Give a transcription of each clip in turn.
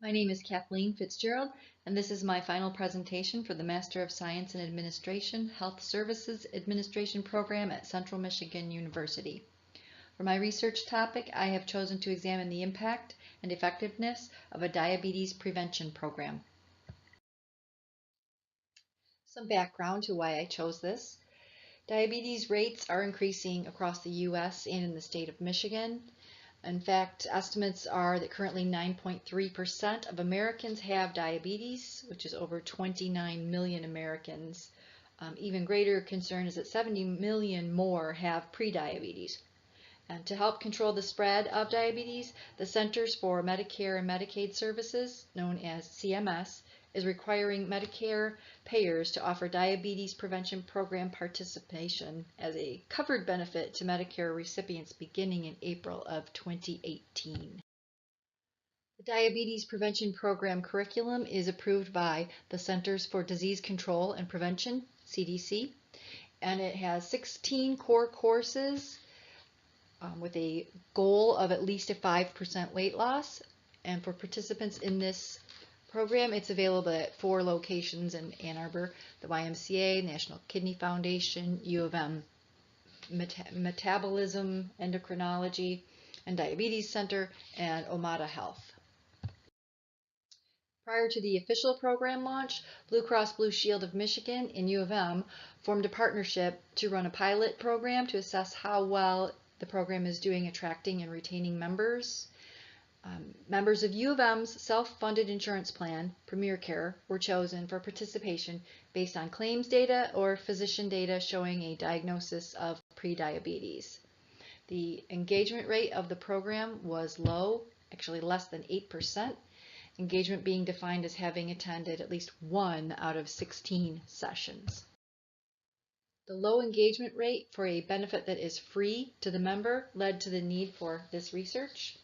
My name is Kathleen Fitzgerald, and this is my final presentation for the Master of Science in Administration Health Services Administration program at Central Michigan University. For my research topic, I have chosen to examine the impact and effectiveness of a diabetes prevention program. Some background to why I chose this. Diabetes rates are increasing across the U.S. and in the state of Michigan. In fact, estimates are that currently 9.3% of Americans have diabetes, which is over 29 million Americans. Even greater concern is that 70 million more have prediabetes. And to help control the spread of diabetes, the Centers for Medicare and Medicaid Services, known as CMS, is requiring Medicare payers to offer diabetes prevention program participation as a covered benefit to Medicare recipients beginning in April of 2018. The Diabetes Prevention Program curriculum is approved by the Centers for Disease Control and Prevention, CDC, and it has 16 core courses with a goal of at least a 5% weight loss. And for participants in this program, it's available at 4 locations in Ann Arbor: the YMCA, National Kidney Foundation, U of M Metabolism, Endocrinology, and Diabetes Center, and Omada Health. Prior to the official program launch, Blue Cross Blue Shield of Michigan and U of M formed a partnership to run a pilot program to assess how well the program is doing attracting and retaining members. Members of U of M's self-funded insurance plan, Premier Care, were chosen for participation based on claims data or physician data showing a diagnosis of prediabetes. The engagement rate of the program was low, actually less than 8%, engagement being defined as having attended at least 1 out of 16 sessions. The low engagement rate for a benefit that is free to the member led to the need for this research.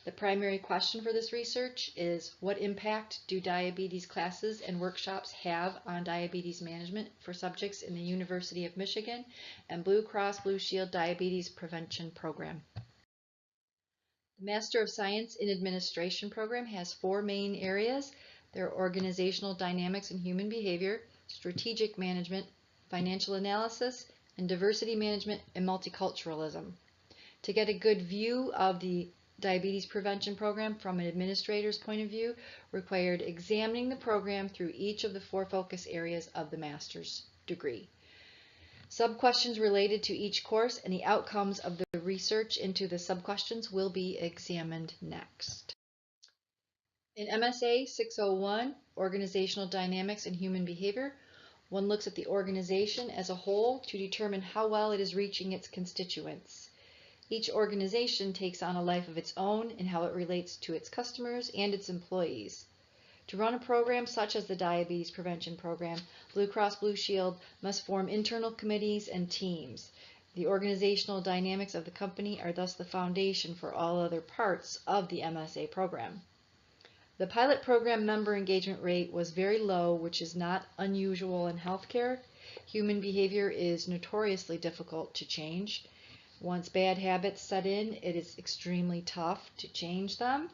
The primary question for this research is, what impact do diabetes classes and workshops have on diabetes management for subjects in the University of Michigan and Blue Cross Blue Shield Diabetes Prevention Program? The Master of Science in Administration program has 4 main areas. They're organizational dynamics and human behavior, strategic management, financial analysis, and diversity management and multiculturalism. To get a good view of the diabetes prevention program from an administrator's point of view required examining the program through each of the 4 focus areas of the master's degree. Sub-questions related to each course and the outcomes of the research into the sub-questions will be examined next. In MSA 601, Organizational Dynamics and Human Behavior, one looks at the organization as a whole to determine how well it is reaching its constituents. Each organization takes on a life of its own in how it relates to its customers and its employees. To run a program such as the Diabetes Prevention Program, Blue Cross Blue Shield must form internal committees and teams. The organizational dynamics of the company are thus the foundation for all other parts of the MSA program. The pilot program member engagement rate was very low, which is not unusual in healthcare. Human behavior is notoriously difficult to change. Once bad habits set in, it is extremely tough to change them.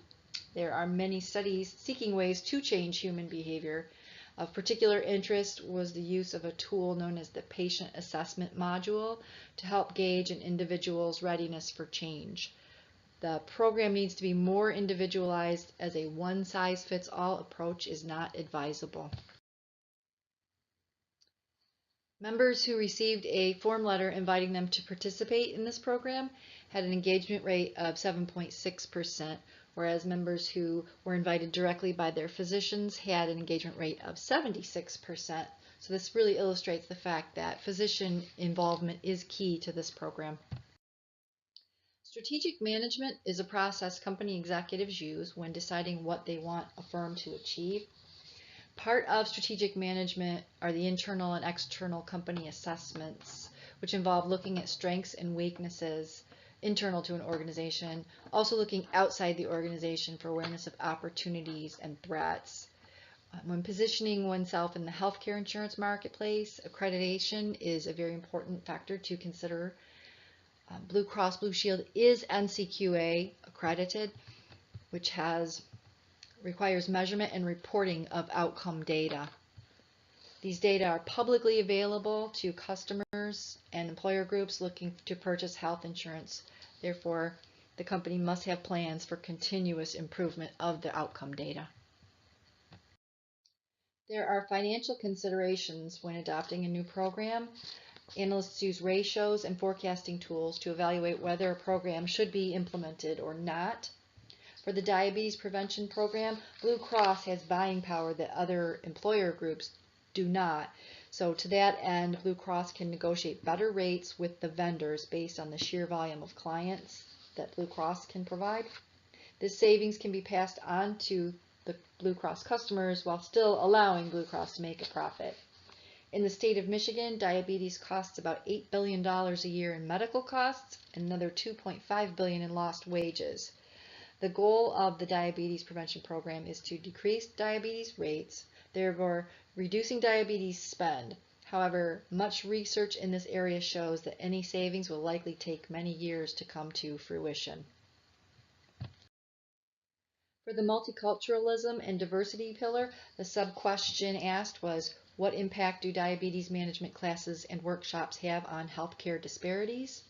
There are many studies seeking ways to change human behavior. Of particular interest was the use of a tool known as the Patient Assessment Module to help gauge an individual's readiness for change. The program needs to be more individualized, as a one-size-fits-all approach is not advisable. Members who received a form letter inviting them to participate in this program had an engagement rate of 7.6%, whereas members who were invited directly by their physicians had an engagement rate of 76%. So this really illustrates the fact that physician involvement is key to this program. Strategic management is a process company executives use when deciding what they want a firm to achieve. Part of strategic management are the internal and external company assessments, which involve looking at strengths and weaknesses internal to an organization, also looking outside the organization for awareness of opportunities and threats. When positioning oneself in the healthcare insurance marketplace, accreditation is a very important factor to consider. Blue Cross Blue Shield is NCQA accredited, which has requires measurement and reporting of outcome data. These data are publicly available to customers and employer groups looking to purchase health insurance. Therefore, the company must have plans for continuous improvement of the outcome data. There are financial considerations when adopting a new program. Analysts use ratios and forecasting tools to evaluate whether a program should be implemented or not. For the diabetes prevention program, Blue Cross has buying power that other employer groups do not. So to that end, Blue Cross can negotiate better rates with the vendors based on the sheer volume of clients that Blue Cross can provide. This savings can be passed on to the Blue Cross customers while still allowing Blue Cross to make a profit. In the state of Michigan, diabetes costs about $8 billion a year in medical costs and another $2.5 billion in lost wages. The goal of the diabetes prevention program is to decrease diabetes rates, therefore reducing diabetes spend. However, much research in this area shows that any savings will likely take many years to come to fruition. For the multiculturalism and diversity pillar, the sub-question asked was, what impact do diabetes management classes and workshops have on healthcare disparities?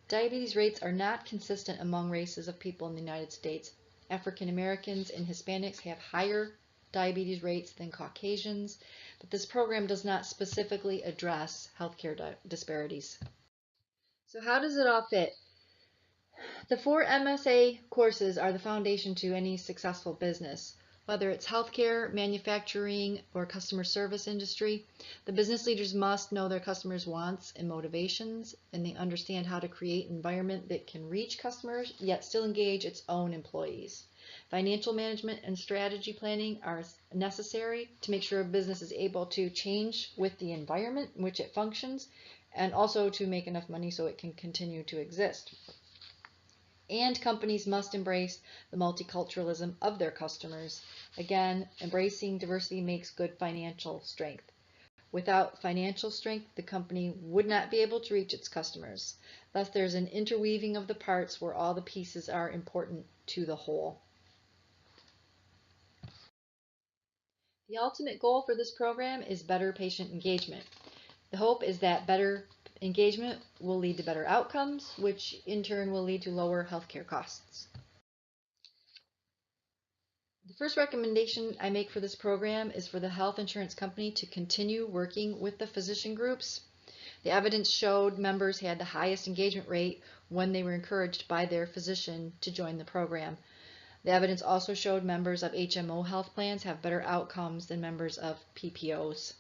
Diabetes rates are not consistent among races of people in the United States. African Americans and Hispanics have higher diabetes rates than Caucasians, but this program does not specifically address healthcare disparities. So how does it all fit? The 4 MSA courses are the foundation to any successful business. Whether it's healthcare, manufacturing, or customer service industry, the business leaders must know their customers' wants and motivations, and they understand how to create an environment that can reach customers, yet still engage its own employees. Financial management and strategy planning are necessary to make sure a business is able to change with the environment in which it functions, and also to make enough money so it can continue to exist. And companies must embrace the multiculturalism of their customers. Again, embracing diversity makes good financial strength. Without financial strength, the company would not be able to reach its customers. Thus, there's an interweaving of the parts where all the pieces are important to the whole. The ultimate goal for this program is better patient engagement. The hope is that better engagement will lead to better outcomes, which in turn will lead to lower healthcare costs. The first recommendation I make for this program is for the health insurance company to continue working with the physician groups. The evidence showed members had the highest engagement rate when they were encouraged by their physician to join the program. The evidence also showed members of HMO health plans have better outcomes than members of PPOs.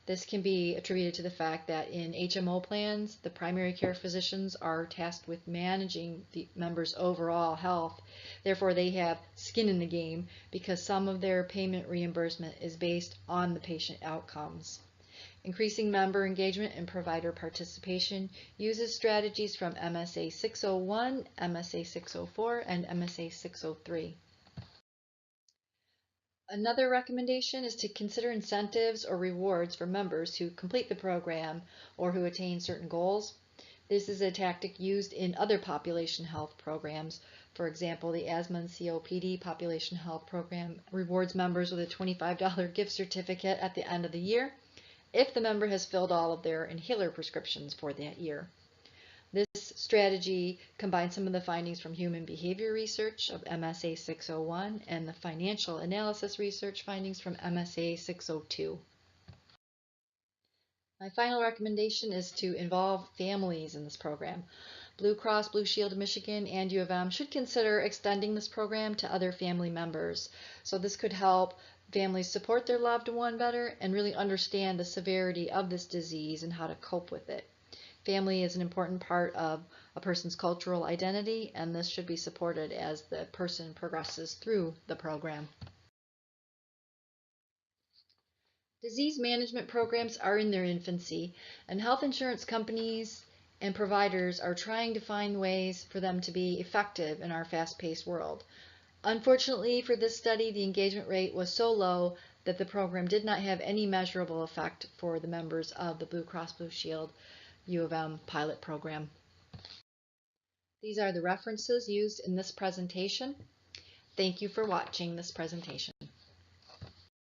This can be attributed to the fact that in HMO plans, the primary care physicians are tasked with managing the members' overall health. Therefore, they have skin in the game because some of their payment reimbursement is based on the patient outcomes. Increasing member engagement and provider participation uses strategies from MSA 601, MSA 604, and MSA 603. Another recommendation is to consider incentives or rewards for members who complete the program or who attain certain goals. This is a tactic used in other population health programs. For example, the Asthma and COPD population health program rewards members with a $25 gift certificate at the end of the year if the member has filled all of their inhaler prescriptions for that year. This strategy combines some of the findings from human behavior research of MSA 601 and the financial analysis research findings from MSA 602. My final recommendation is to involve families in this program. Blue Cross Blue Shield of Michigan and U of M should consider extending this program to other family members. So this could help families support their loved one better and really understand the severity of this disease and how to cope with it. Family is an important part of a person's cultural identity, and this should be supported as the person progresses through the program. Disease management programs are in their infancy, and health insurance companies and providers are trying to find ways for them to be effective in our fast-paced world. Unfortunately for this study, the engagement rate was so low that the program did not have any measurable effect for the members of the Blue Cross Blue Shield U of M pilot program. These are the references used in this presentation. Thank you for watching this presentation.